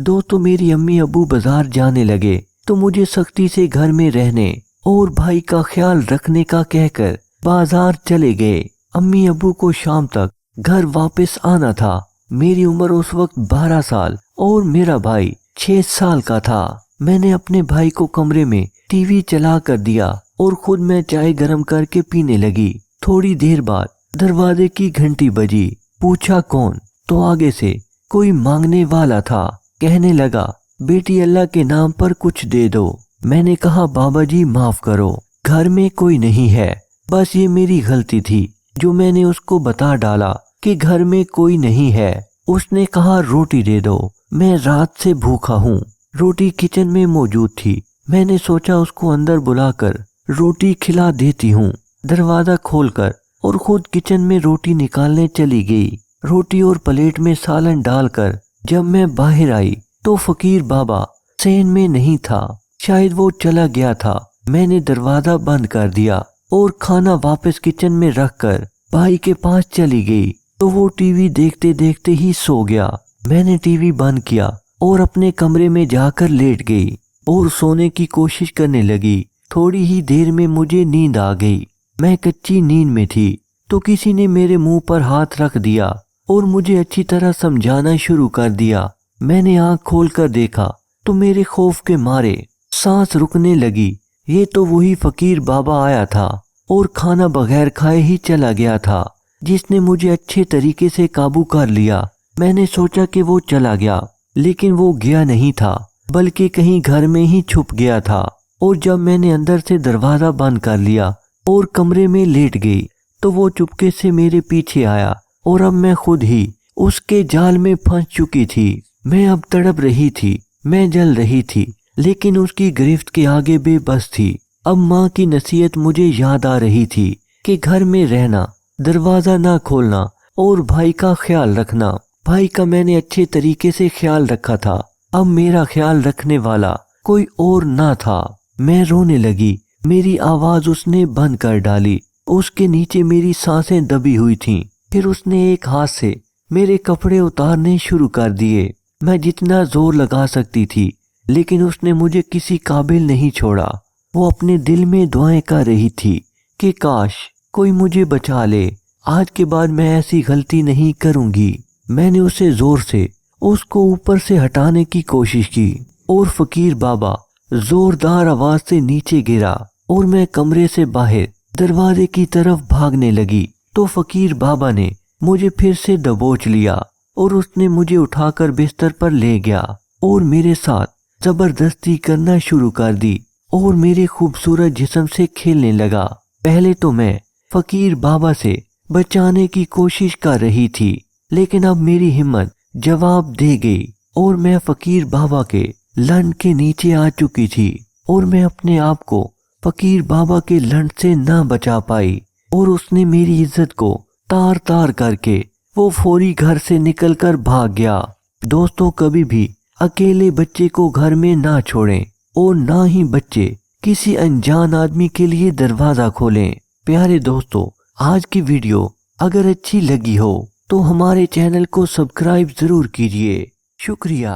दोस्तों मेरी अम्मी अबू बाजार जाने लगे तो मुझे सख्ती से घर में रहने और भाई का ख्याल रखने का कहकर बाजार चले गए। अम्मी अबू को शाम तक घर वापस आना था। मेरी उम्र उस वक्त 12 साल और मेरा भाई 6 साल का था। मैंने अपने भाई को कमरे में टीवी चला कर दिया और खुद मैं चाय गर्म करके पीने लगी। थोड़ी देर बाद दरवाजे की घंटी बजी। पूछा कौन, तो आगे से कोई मांगने वाला था। कहने लगा बेटी अल्लाह के नाम पर कुछ दे दो। मैंने कहा बाबा जी माफ करो, घर में कोई नहीं है, बस ये मेरी गलती थी जो मैंने उसको बता डाला कि घर में कोई नहीं है। उसने कहा रोटी दे दो, मैं रात से भूखा हूँ। रोटी किचन में मौजूद थी। मैंने सोचा उसको अंदर बुलाकर रोटी खिला देती हूँ। दरवाजा खोलकर और खुद किचन में रोटी निकालने चली गई। रोटी और प्लेट में सालन डालकर जब मैं बाहर आई तो फकीर बाबा सेन में नहीं था, शायद वो चला गया था। मैंने दरवाजा बंद कर दिया और खाना वापस किचन में रखकर भाई के पास चली गई तो वो टीवी देखते देखते ही सो गया। मैंने टीवी बंद किया और अपने कमरे में जाकर लेट गई और सोने की कोशिश करने लगी। थोड़ी ही देर में मुझे नींद आ गई। मैं कच्ची नींद में थी तो किसी ने मेरे मुंह पर हाथ रख दिया और मुझे अच्छी तरह समझाना शुरू कर दिया। मैंने आंख खोलकर देखा तो मेरे खौफ के मारे सांस रुकने लगी। ये तो वही फकीर बाबा आया था और खाना बगैर खाए ही चला गया था, जिसने मुझे अच्छे तरीके से काबू कर लिया। मैंने सोचा कि वो चला गया, लेकिन वो गया नहीं था बल्कि कहीं घर में ही छुप गया था। और जब मैंने अंदर से दरवाजा बंद कर लिया और कमरे में लेट गई तो वो चुपके से मेरे पीछे आया और अब मैं खुद ही उसके जाल में फंस चुकी थी। मैं अब तड़प रही थी, मैं जल रही थी, लेकिन उसकी गिरफ्त के आगे बेबस थी। अब माँ की नसीहत मुझे याद आ रही थी कि घर में रहना, दरवाजा ना खोलना और भाई का ख्याल रखना। भाई का मैंने अच्छे तरीके से ख्याल रखा था, अब मेरा ख्याल रखने वाला कोई और ना था। मैं रोने लगी। मेरी आवाज उसने बंद कर डाली। उसके नीचे मेरी सांसें दबी हुई थीं। फिर उसने एक हाथ से मेरे कपड़े उतारने शुरू कर दिए। मैं जितना जोर लगा सकती थी, लेकिन उसने मुझे किसी काबिल नहीं छोड़ा। वो अपने दिल में दुआएं कर रही थी कि काश कोई मुझे बचा ले, आज के बाद मैं ऐसी गलती नहीं करूंगी। मैंने उसे जोर से उसको ऊपर से हटाने की कोशिश की और फकीर बाबा जोरदार आवाज से नीचे गिरा और मैं कमरे से बाहर दरवाजे की तरफ भागने लगी तो फकीर बाबा ने मुझे फिर से दबोच लिया और उसने मुझे उठाकर बिस्तर पर ले गया और मेरे साथ जबरदस्ती करना शुरू कर दी और मेरे खूबसूरत जिस्म से खेलने लगा। पहले तो मैं फकीर बाबा से बचाने की कोशिश कर रही थी, लेकिन अब मेरी हिम्मत जवाब दे गई और मैं फकीर बाबा के लन के नीचे आ चुकी थी और मैं अपने आप को फकीर बाबा के लन से ना बचा पाई और उसने मेरी इज्जत को तार तार करके वो फौरी घर से निकलकर भाग गया। दोस्तों कभी भी अकेले बच्चे को घर में ना छोड़ें और ना ही बच्चे किसी अनजान आदमी के लिए दरवाजा खोलें। प्यारे दोस्तों, आज की वीडियो अगर अच्छी लगी हो तो हमारे चैनल को सब्सक्राइब जरूर कीजिए। शुक्रिया।